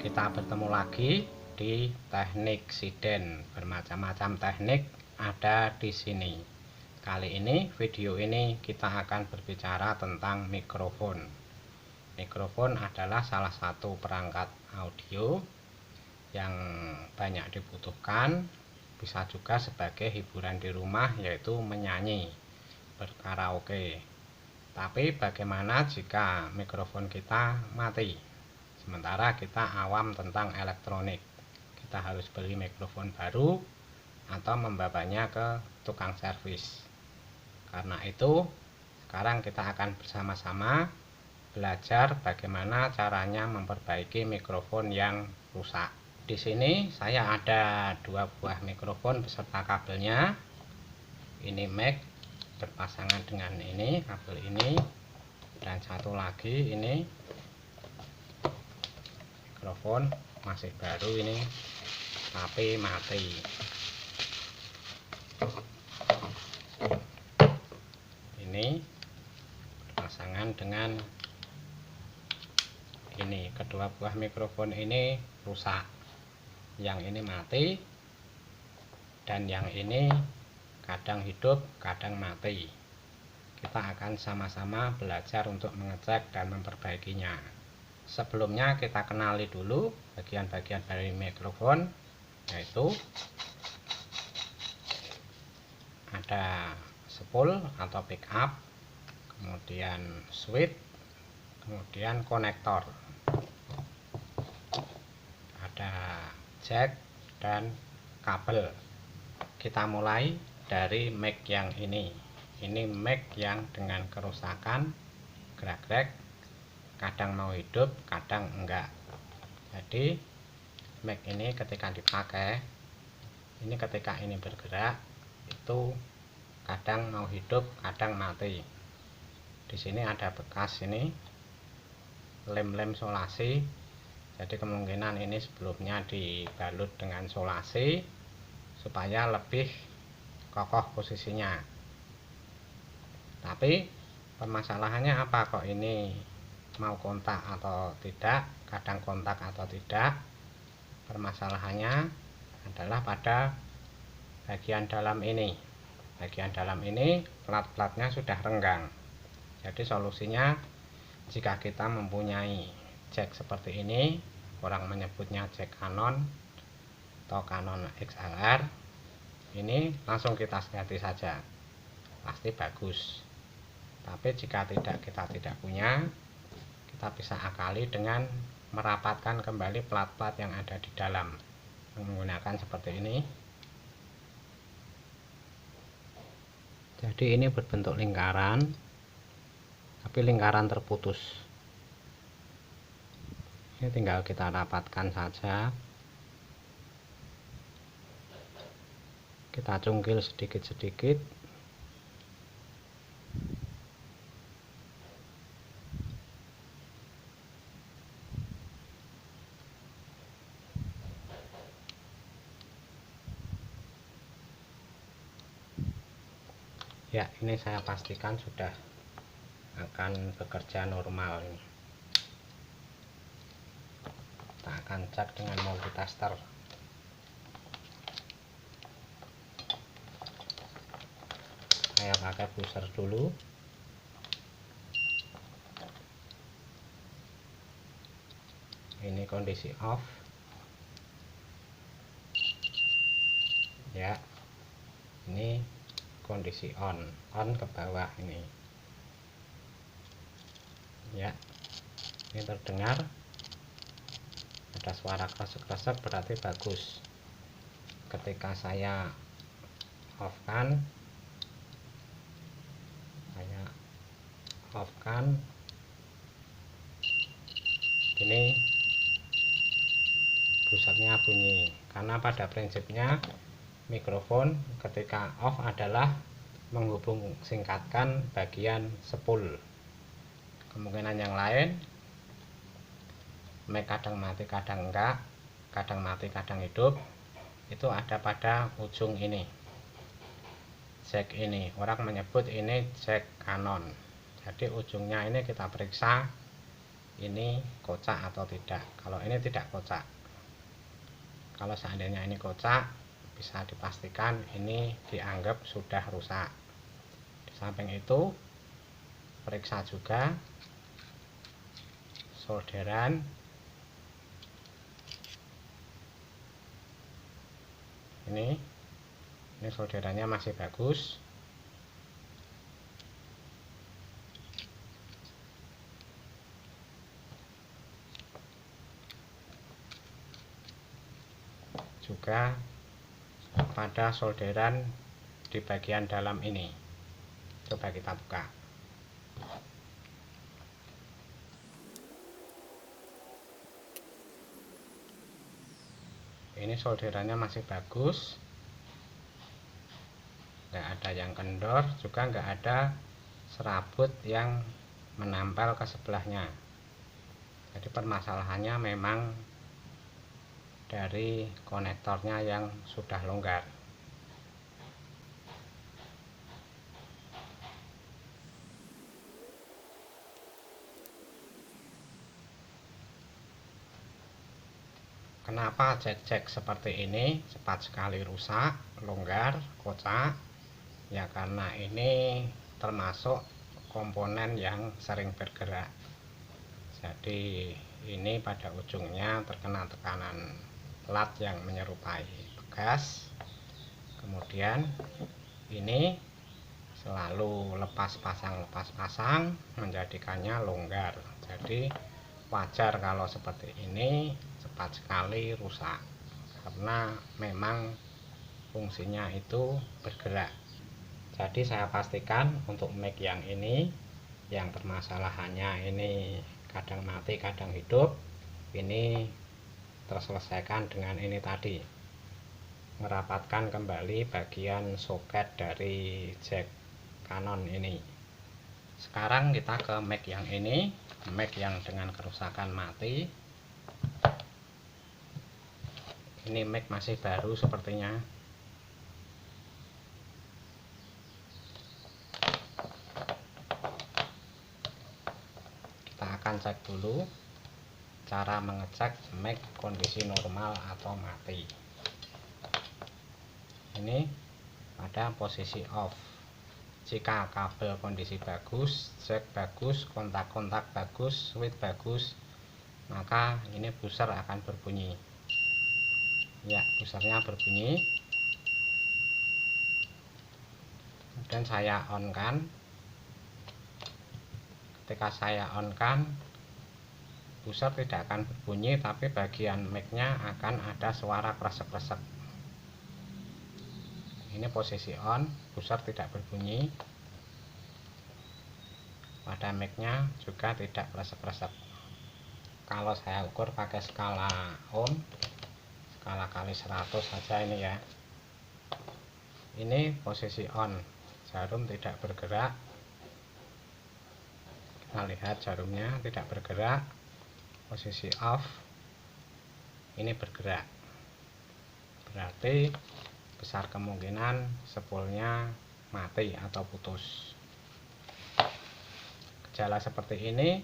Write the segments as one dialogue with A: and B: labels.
A: Kita bertemu lagi di teknik siden. Bermacam-macam teknik ada di sini. Kali ini video ini kita akan berbicara tentang mikrofon. Mikrofon adalah salah satu perangkat audio yang banyak dibutuhkan, bisa juga sebagai hiburan di rumah, yaitu menyanyi, berkaraoke. Tapi bagaimana jika mikrofon kita mati? Sementara kita awam tentang elektronik, kita harus beli mikrofon baru atau membawanya ke tukang servis. Karena itu, sekarang kita akan bersama-sama belajar bagaimana caranya memperbaiki mikrofon yang rusak. Di sini saya ada 2 buah mikrofon beserta kabelnya. Ini mic berpasangan dengan ini, kabel ini, dan satu lagi ini mikrofon masih baru ini, tapi mati. Ini berpasangan dengan ini. Kedua buah mikrofon ini rusak. Yang ini mati, dan yang ini kadang hidup, kadang mati. Kita akan sama-sama belajar untuk mengecek dan memperbaikinya. Sebelumnya kita kenali dulu bagian-bagian dari mikrofon, yaitu ada spool atau pickup, kemudian switch, kemudian konektor, ada jack dan kabel. Kita mulai dari mic yang ini. Ini mic yang dengan kerusakan, gerak-gerak, kadang mau hidup, kadang enggak. Jadi mic ini ketika dipakai, ini ketika ini bergerak, itu kadang mau hidup, kadang mati. Di sini ada bekas ini lem-lem solasi. Jadi kemungkinan ini sebelumnya dibalut dengan solasi supaya lebih kokoh posisinya. Tapi permasalahannya apa, kok ini mau kontak atau tidak, kadang kontak atau tidak. Permasalahannya adalah pada bagian dalam ini. Bagian dalam ini plat-platnya sudah renggang. Jadi solusinya, jika kita mempunyai jack seperti ini, orang menyebutnya jack Canon atau Canon XLR, ini langsung kita ganti saja, pasti bagus. Tapi jika kita tidak punya, kita bisa akali dengan merapatkan kembali plat-plat yang ada di dalam menggunakan seperti ini. Jadi ini berbentuk lingkaran, tapi lingkaran terputus. Ini tinggal kita rapatkan saja. Kita cungkil sedikit-sedikit. Ya, ini saya pastikan sudah akan bekerja normal. Kita akan cek dengan multitester. Saya pakai buzzer dulu. Ini kondisi off. Ya, ini kondisi on ke bawah ini. Ya, ini terdengar ada suara kresek-kresek, berarti bagus. Ketika saya off kan, ini buzzernya bunyi, karena pada prinsipnya mikrofon ketika off adalah menghubung singkatkan bagian spool. Kemungkinan yang lain, mic kadang mati kadang enggak, kadang mati kadang hidup, itu ada pada ujung ini, jack ini. Orang menyebut ini jack Canon. Jadi ujungnya ini kita periksa, ini kocak atau tidak. Kalau ini tidak kocak. Kalau seandainya ini kocak, bisa dipastikan ini dianggap sudah rusak. Di samping itu, periksa juga solderan. Ini solderannya masih bagus. Juga pada solderan di bagian dalam ini. Coba kita buka. Ini solderannya masih bagus, nggak ada yang kendor, juga nggak ada serabut yang menempel ke sebelahnya. Jadi permasalahannya memang dari konektornya yang sudah longgar. Kenapa jack seperti ini cepat sekali rusak, longgar, kocak? Ya karena ini termasuk komponen yang sering bergerak. Jadi ini pada ujungnya terkena tekanan lat yang menyerupai gas. Kemudian ini selalu lepas pasang menjadikannya longgar. Jadi wajar kalau seperti ini cepat sekali rusak karena memang fungsinya itu bergerak. Jadi saya pastikan untuk mic yang ini yang permasalahannya ini kadang mati kadang hidup, ini terselesaikan dengan ini tadi, merapatkan kembali bagian soket dari jack Canon ini. Sekarang kita ke mic yang ini, mic yang dengan kerusakan mati. Ini mic masih baru sepertinya. Kita akan cek dulu cara mengecek mic kondisi normal atau mati. Ini pada posisi off. Jika kabel kondisi bagus, jack bagus, kontak-kontak bagus, switch bagus, maka ini buzzer akan berbunyi. Ya, buzzernya berbunyi. Kemudian saya on kan. Ketika saya on kan, buzzer tidak akan berbunyi, tapi bagian mic-nya akan ada suara kresek-kresek. Ini posisi on, buzzer tidak berbunyi. Pada mic-nya juga tidak kresek-kresek. Kalau saya ukur pakai skala ohm, skala kali 100 saja ini ya. Ini posisi on, jarum tidak bergerak. Kita lihat jarumnya tidak bergerak. Posisi off, ini bergerak. Berarti besar kemungkinan spoolnya mati atau putus. Gejala seperti ini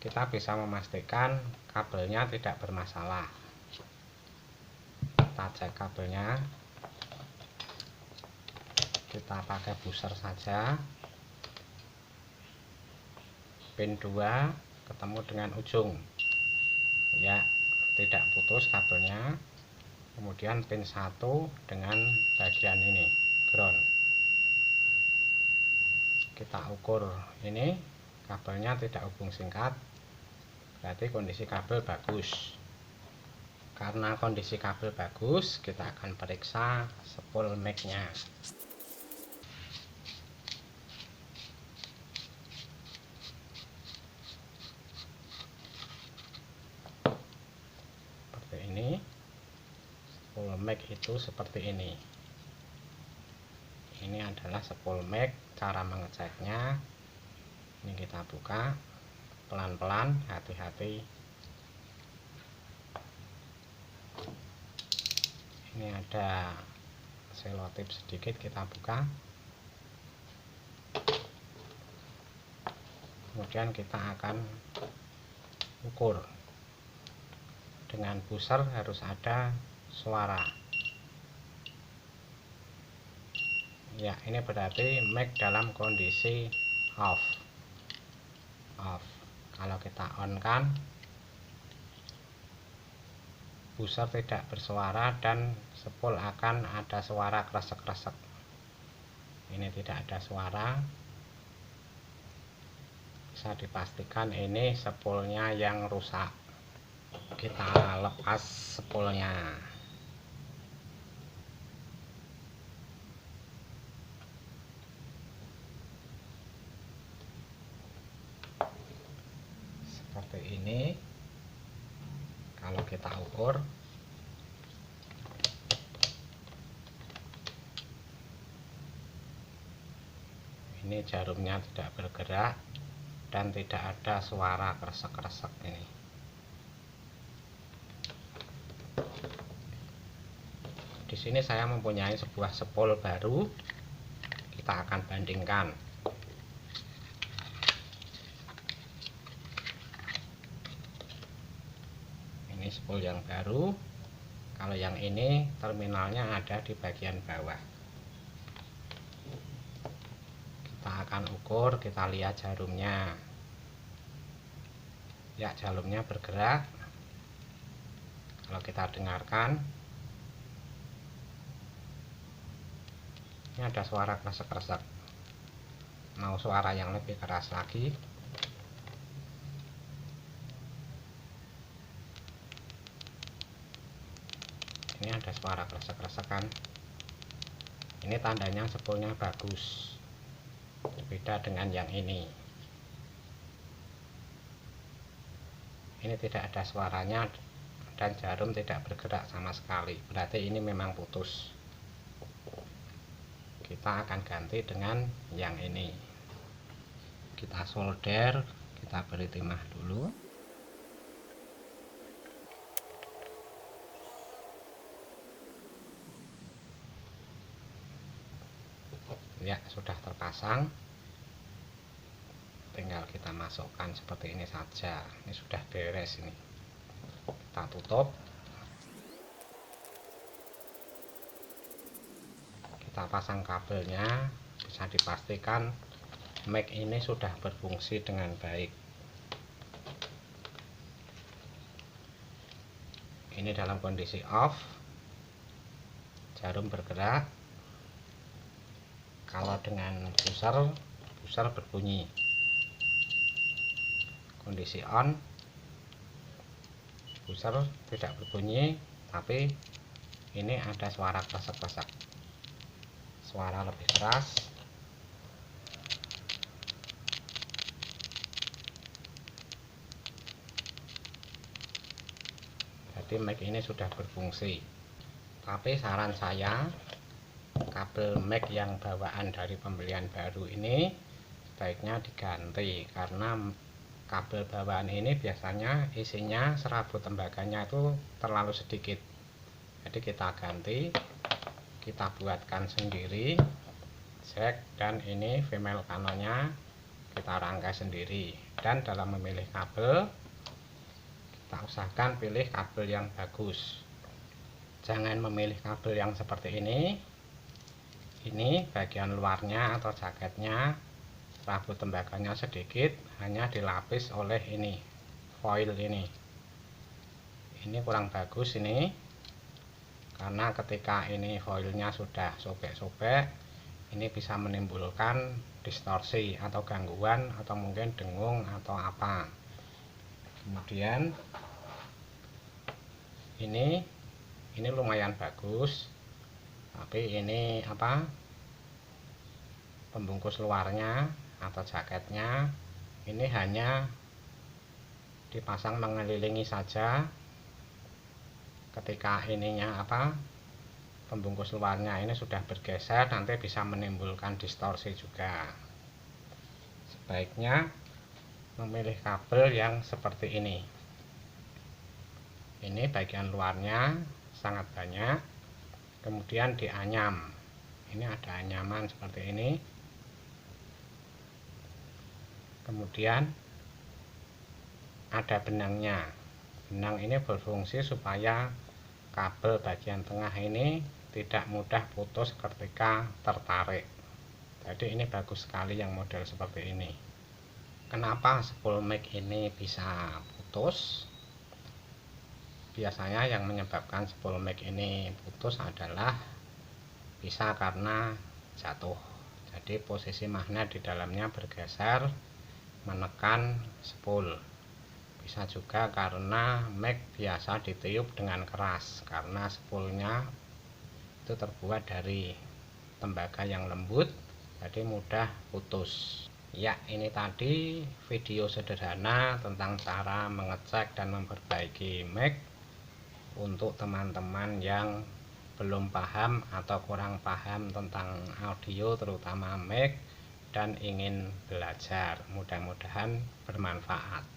A: kita bisa memastikan kabelnya tidak bermasalah. Kita cek kabelnya, kita pakai buzzer saja. Pin 2 ketemu dengan ujung, ya tidak putus kabelnya. Kemudian pin 1 dengan bagian ini ground. Kita ukur ini kabelnya tidak hubung singkat, berarti kondisi kabel bagus. Karena kondisi kabel bagus, kita akan periksa spool mic-nya. Seperti ini. Spool mic itu seperti ini. Ini adalah spool mic. Cara mengeceknya, ini kita buka pelan-pelan, hati-hati. Ini ada selotip sedikit, kita buka. Kemudian kita akan ukur. Dengan buzzer harus ada suara. Ya, ini berarti mic dalam kondisi off. Kalau kita on kan, buzzer tidak bersuara dan spool akan ada suara kresek-kresek. Ini tidak ada suara. Bisa dipastikan ini spoolnya yang rusak. Kita lepas spoolnya. Seperti ini. Kalau kita ukur, ini jarumnya tidak bergerak dan tidak ada suara kresek-kresek ini. Di sini saya mempunyai sebuah spool baru. Kita akan bandingkan. Ini spool yang baru. Kalau yang ini terminalnya ada di bagian bawah. Kita akan ukur, kita lihat jarumnya. Ya, jarumnya bergerak. Kalau kita dengarkan, ini ada suara kresek-kresek. Mau suara yang lebih keras lagi. Ini ada suara kresek-kresekan. Ini tandanya spoolnya bagus. Berbeda dengan yang ini. Ini tidak ada suaranya dan jarum tidak bergerak sama sekali. Berarti ini memang putus. Kita akan ganti dengan yang ini. Kita solder, kita beri timah dulu. Ya, sudah terpasang. Tinggal kita masukkan seperti ini saja. Ini sudah beres ini. Kita tutup. Kita pasang kabelnya. Bisa dipastikan mic ini sudah berfungsi dengan baik. Ini dalam kondisi off. Jarum bergerak. Kalau dengan buzzer berbunyi. Kondisi on, buzzer tidak berbunyi, tapi ini ada suara kresek-kresek. Suara lebih keras. Jadi mic ini sudah berfungsi. Tapi saran saya, kabel mic yang bawaan dari pembelian baru ini sebaiknya diganti, karena kabel bawaan ini biasanya isinya serabut tembaganya itu terlalu sedikit. Jadi kita ganti, kita buatkan sendiri jack, dan ini female kanalnya kita rangkai sendiri. Dan dalam memilih kabel, kita usahakan pilih kabel yang bagus. Jangan memilih kabel yang seperti ini. Ini bagian luarnya atau jaketnya serabut tembaganya sedikit, hanya dilapis oleh ini foil ini kurang bagus ini, karena ketika ini foilnya sudah sobek-sobek, ini bisa menimbulkan distorsi atau gangguan atau mungkin dengung atau apa. Kemudian ini lumayan bagus, tapi ini pembungkus luarnya atau jaketnya ini hanya dipasang mengelilingi saja. Ketika ininya pembungkus luarnya ini sudah bergeser, nanti bisa menimbulkan distorsi juga. Sebaiknya memilih kabel yang seperti ini. Ini bagian luarnya sangat banyak, kemudian dianyam. Ini ada anyaman seperti ini. Kemudian ada benangnya. Benang ini berfungsi supaya kabel bagian tengah ini tidak mudah putus ketika tertarik. Jadi ini bagus sekali yang model seperti ini. Kenapa spool mic ini bisa putus? Biasanya yang menyebabkan spool mic ini putus adalah bisa karena jatuh. Jadi posisi magnet di dalamnya bergeser menekan spool. Bisa juga karena mic biasa ditiup dengan keras, karena spoolnya itu terbuat dari tembaga yang lembut, jadi mudah putus. Ya, ini tadi video sederhana tentang cara mengecek dan memperbaiki mic untuk teman-teman yang belum paham atau kurang paham tentang audio, terutama mic, dan ingin belajar. Mudah-mudahan bermanfaat.